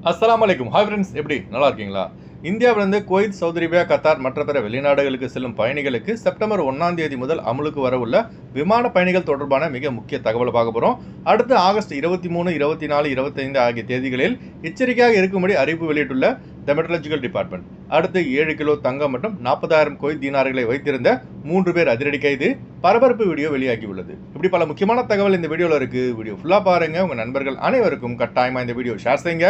அஸ்ஸலாமு அலைக்கும். Hi friends, எப்படி நல்லா இருக்கீங்களா? இந்தியாவிலிருந்து குவைத், சவுதி அரேபியா, கத்தார் மற்ற பிற வெளிநாடுகளுக்கு செல்லும் பயணிகளுக்கு செப்டம்பர் 1ஆம் தேதி முதல் அமலுக்கு வரவுள்ள விமான பயணிகள் தொடர்பான மிக முக்கிய தகவலை பார்க்க போகிறோம். அடுத்து ஆகஸ்ட் 23, 24, 25 ஆகிய தேதிகளில் எச்சரிக்கையாக இருக்கும்படி அறிவிப்பு வெளியிட்டுள்ள த மெட்ரலஜிக்கல் டிபார்ட்மெண்ட். அடுத்து 7 கிலோ தங்கம் மற்றும் 40,000 குவைத் தீனார்களை வைத்திருந்த 3 பேர் அதிரடி கைது. பரபரப்பு வீடியோ வெளியாகியுள்ளது. இப்படி பல முக்கியமான தகவல் இந்த வீடியோவில் இருக்கு. வீடியோ ஃபுல்லாக பாருங்க. உங்கள் நண்பர்கள் அனைவருக்கும் கட்டாயமாக இந்த வீடியோ ஷேர் செய்யுங்க.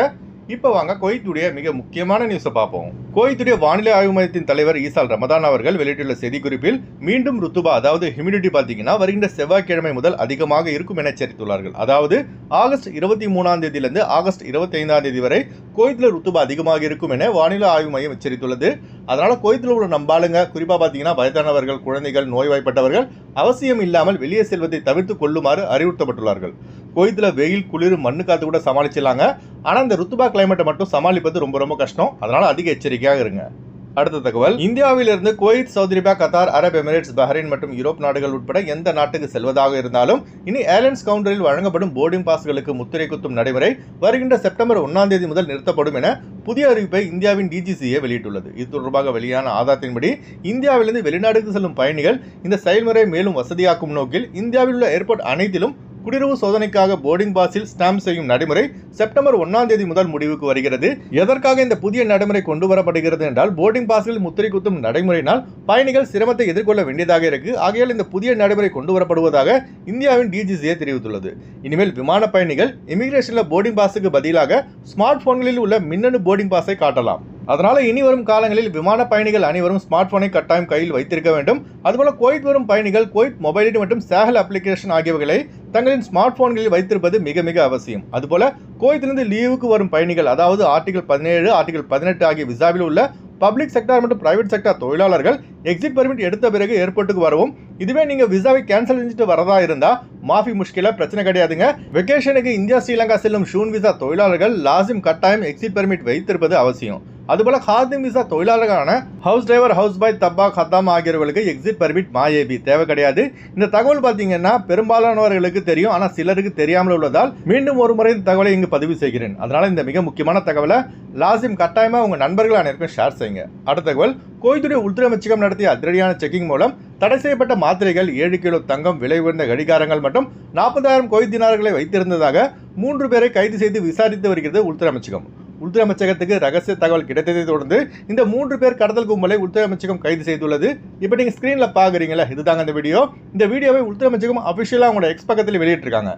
இப்போ வாங்க குவைத்துடைய மிக முக்கியமான நியூஸை பார்ப்போம். குவைத்துடைய வானிலை ஆய்வு மையத்தின் தலைவர் ஈசால் ரமதான் அவர்கள் வெளியிட்டுள்ள செய்திக்குறிப்பில் மீண்டும் ருத்துபா அதாவது ஹியூமிடிட்டி பார்த்தீங்கன்னா வருகின்ற செவ்வாய்க்கிழமை முதல் அதிகமாக இருக்கும் என எச்சரித்துள்ளார்கள். அதாவது ஆகஸ்ட் 23ஆம் தேதியிலிருந்து ஆகஸ்ட் 25ஆம் தேதி வரை குவைத்தில் ருத்துபா அதிகமாக இருக்கும் என வானிலை ஆய்வு மையம் எச்சரித்துள்ளது. அதனால குவைத்தில் உள்ள நம்பாளுங்க குறிப்பாக பார்த்தீங்கன்னா வயதானவர்கள், குழந்தைகள், நோய்வாய்ப்பட்டவர்கள் அவசியம் இல்லாமல் வெளியே செல்வதை தவிர்த்து கொள்ளுமாறு அறிவுறுத்தப்பட்டுள்ளார்கள். குவைத்தில் வெயில், குளிர், மண்ணு காத்து கூட சமாளிச்சிடலாங்க. ஆனால் இந்த ருத்துபா கிளைமேட்டை மட்டும் சமாளிப்பது ரொம்ப கஷ்டம். அதனால அதிக எச்சரிக்கையாக இருங்க. அடுத்த தகவல், இந்தியாவிலிருந்து Kuwait, Saudi Arabia, Qatar, Arab Emirates, Bahrain மற்றும் யூரோப் நாடுகள் உட்பட எந்த நாட்டுக்கு செல்வதாக இருந்தாலும் இனி ஏர்லைன்ஸ் கவுண்டரில் வழங்கப்படும் போர்டிங் பாஸ்களுக்கு முத்திரை குத்தும் நடைமுறை வருகின்ற செப்டம்பர் 1ஆம் தேதி முதல் நிறுத்தப்படும் என புதிய அறிவிப்பை இந்தியாவின் டிஜிசிஏ வெளியிட்டுள்ளது. இது தொடர்பாக வெளியான ஆதாரத்தின்படி இந்தியாவிலிருந்து வெளிநாடுக்கு செல்லும் பயணிகள் இந்த செயல்முறை மேலும் வசதியாக்கும் நோக்கில் இந்தியாவில் உள்ள ஏர்போர்ட் அனைத்திலும் குடியுறவு சோதனைக்காக போர்டிங் பாஸில் ஸ்டாம்ப் செய்யும் நடைமுறை செப்டம்பர் 1ஆம் தேதி முதல் முடிவுக்கு வருகிறது. எதற்காக இந்த புதிய நடைமுறை கொண்டு வரப்படுகிறது என்றால் போர்டிங் பாஸில் முத்திரை குத்தும் நடைமுறையினால் பயணிகள் சிரமத்தை எதிர்கொள்ள வேண்டியதாக இருக்கு. ஆகையால் இந்த புதிய நடைமுறை கொண்டு வரப்படுவதாக இந்தியாவின் டிஜிசிஏ தெரிவித்துள்ளது. இனிமேல் விமான பயணிகள் இமிகிரேஷனில் போர்டிங் பாஸுக்கு பதிலாக ஸ்மார்ட் போன்களில் உள்ள மின்னணு போர்டிங் பாஸை காட்டலாம். அதனால இனி வரும் காலங்களில் விமான பயணிகள் அனைவரும் ஸ்மார்ட் போனை கட்டாயம் கையில் வைத்திருக்க வேண்டும். அதுபோல குவைத் வரும் பயணிகள் குவைத் மொபைலிட்டி மற்றும் சேகல் அப்ளிகேஷன் ஆகியவைகளை தங்களின் ஸ்மார்ட் போன்களில் வைத்திருப்பது மிக அவசியம். அதுபோல குவைத்திலிருந்து லீவுக்கு வரும் பயணிகள் அதாவது ஆர்டிகல் 17, ஆர்டிகல் 18 ஆகிய விசாவில் உள்ள பப்ளிக் செக்டார் மற்றும் பிரைவேட் செக்டார் தொழிலாளர்கள் எக்ஸிட் பர்மிட் எடுத்த பிறகு ஏர்போர்ட்டுக்கு வரவும். இதுவே நீங்க விசாவை கேன்சல் செஞ்சுட்டு வரதா இருந்தா மாஃபி முஷ்கிலா பிரச்சனை கிடையாதுங்க. வெக்கேஷனுக்கு இந்தியா, ஸ்ரீலங்கா செல்லும் ஷூன் விசா தொழிலாளர்கள் லாசிம் கட்டாயம் எக்ஸிட் பர்மிட் வைத்திருப்பது அவசியம். அதுபோல ஹாதிம் விசா தொழிலாளர்களான ஹவுஸ் டிரைவர், ஹவுஸ் பாய், தப்பாக், ஹத்தாம் ஆகியவர்களுக்கு எக்ஸிட் பர்மிட் மாஏபி தேவை கிடையாது. இந்த தகவல் பார்த்தீங்கன்னா பெரும்பாலானவர்களுக்கு தெரியும், ஆனால் சிலருக்கு தெரியாமல் உள்ளதால் மீண்டும் ஒரு முறை இந்த தகவலை இங்கு பதிவு செய்கிறேன். அதனால இந்த மிக முக்கியமான தகவலை லாசிம் கட்டாயமா உங்க நண்பர்கள் அனைவருக்கும் ஷேர் செய்யுங்க. அடுத்த தகவல், குவைத்துடைய உள்துறை அமைச்சகம் நடத்திய அதிரடியான செக்கிங் மூலம் தடை செய்யப்பட்ட மாத்திரைகள், 7 கிலோ தங்கம், விலை உயர்ந்த கடிகாரங்கள் மற்றும் 40,000 குவைத் தினார்களை வைத்திருந்ததாக 3 பேரை கைது செய்து விசாரித்து வருகிறது உள்துறை அமைச்சகம். உள்துறை அமைச்சகத்துக்கு ரகசிய தகவல் கிடைத்ததை தொடர்ந்து இந்த 3 பேர் கடத்தல் கும்பலை உள்துறை அமைச்சகம் கைது செய்துள்ளது. இப்போ நீங்க ஸ்கிரீன்ல பாக்குறீங்களா, இதுதாங்க இந்த வீடியோ. இந்த வீடியோவை உள்துறை அமைச்சகம் அபிஷியலா அவங்களோட எக்ஸ் பக்கத்தில் வெளியிட்டிருக்காங்க.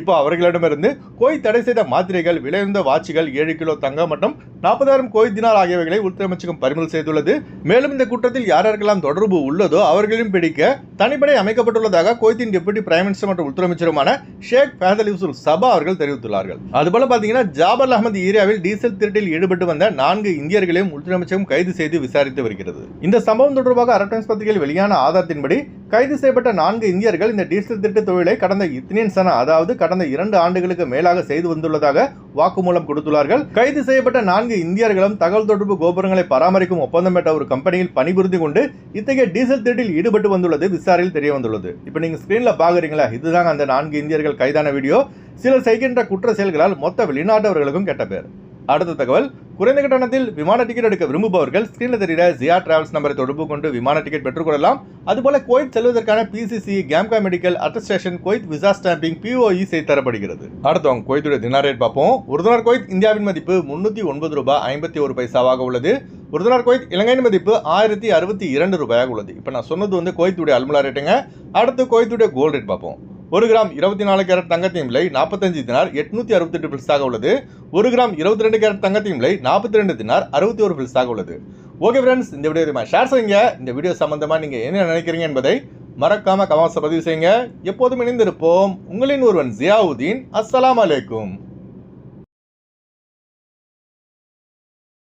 இப்போ அவர்களிடமிருந்து குவைத் தடை செய்த மாத்திரைகள், விலையுயர்ந்த வாட்சுகள், 7 கிலோ தங்கம் மற்றும் 40,000 குவைத் தினார் ஆகியவைகளை உள்துறை அமைச்சகம் பறிமுதல் செய்துள்ளது. மேலும் இந்த குற்றத்தில் யாருக்கெல்லாம் தொடர்பு உள்ளதோ அவர்களையும் பிடிக்க தனிப்படை அமைக்கப்பட்டுள்ளதாக குவைத்தின் டெபுட்டி பிரைம் மினிஸ்டர் மற்றும் உள்துறை அமைச்சருமான ஷேக் ஃபஹத் யூசுப் சபா அவர்கள் தெரிவித்துள்ளார்கள். அதுபோல பாத்தீங்கன்னா ஜாபர் அஹமது ஏரியாவில் டீசல் திருட்டில் ஈடுபட்டு வந்த 4 இந்தியர்களையும் உள்துறை அமைச்சகம் கைது செய்து விசாரித்து வருகிறது. இந்த சம்பவம் தொடர்பாக அரப் டைம்ஸ் பத்திரிகையில் வெளியான ஆதாரத்தின்படி கைது செய்யப்பட்ட 4 இந்தியர்கள் இந்த டீசல் திருட்டு தொழிலை கடந்த இத்னின் சனா அதாவது கடந்த 2 ஆண்டுகளுக்கு மேலாக செய்து வந்துள்ளதாக வாக்குமூலம் கொடுத்துள்ளார்கள். கைது செய்யப்பட்ட 4 இந்தியர்களும் தகவல் தொடர்பு கோபுரங்களை பராமரிக்கும் ஒப்பந்தம் பெற்ற ஒரு கம்பெனியில் பணிபுரிந்து கொண்டு இத்தகைய டீசல் திருட்டில் ஈடுபட்டு வந்துள்ளது விசாரணையில் தெரிய வந்துள்ளது. இப்போ நீங்க ஸ்கிரீன்ல பாக்குறீங்களா, இதுதான் அந்த 4 இந்தியர்கள் கைதான வீடியோ. சிலர் செய்கின்ற குற்ற செயல்களால் மொத்த வெளிநாட்டவர்களுக்கும் கெட்ட பேர். அடுத்த தகவல், குறைந்த கட்டணத்தில் விமான டிக்கெட் எடுக்க விரும்புபவர்கள் ஸ்கிரீனில் தெரிகிற ஜியா டிராவல்ஸ் நம்பரை தொடர்பு கொண்டு விமான டிக்கெட் பெற்றுக்கொள்ளலாம். அதுபோல குவைத் செல்வதற்கான பிசிசி, கேம்கா medical, attestation, Kuwait visa stamping, POE செய்து தரப்படுகிறது. அடுத்தவங்க குவைத்துடைய தினார் ரேட் பார்ப்போம். ஒரு தினார் குவைத் இந்தியாவின் மதிப்பு 309 ரூபாய் 51 பைசாவாக உள்ளது. ஒரு தினார் குவைத் இலங்கையின் மதிப்பு 1062 ரூபாயாக உள்ளது. இப்போ நான் சொன்னது குவைத்துடைய அல்முலா ரேட்டுங்க. அடுத்து குவைத்துடைய கோல்ட் ரேட் பார்ப்போம். 1 கிராம் 24 கேரட் தங்கத்தின் விலை 45 தினார் 868 பில்ஸாக உள்ளது. 1 கிராம் 22 கேரட் தங்கத்தின் விலை 42 தினார் 61 பில்ஸாக உள்ளது. ஓகே ஃப்ரெண்ட்ஸ், இந்த வீடியோ ஷேர் செய்யுங்க. இந்த வீடியோ சம்பந்தமா நீங்க என்ன நினைக்கிறீங்க என்பதை மறக்காம கமெண்ட்ஸ் பதிவு செய்யுங்க. எப்போதும் இணைந்திருப்போம். உங்களின் ஒருவன் ஜியாவுதீன். அஸ்ஸலாமு அலைக்கும்.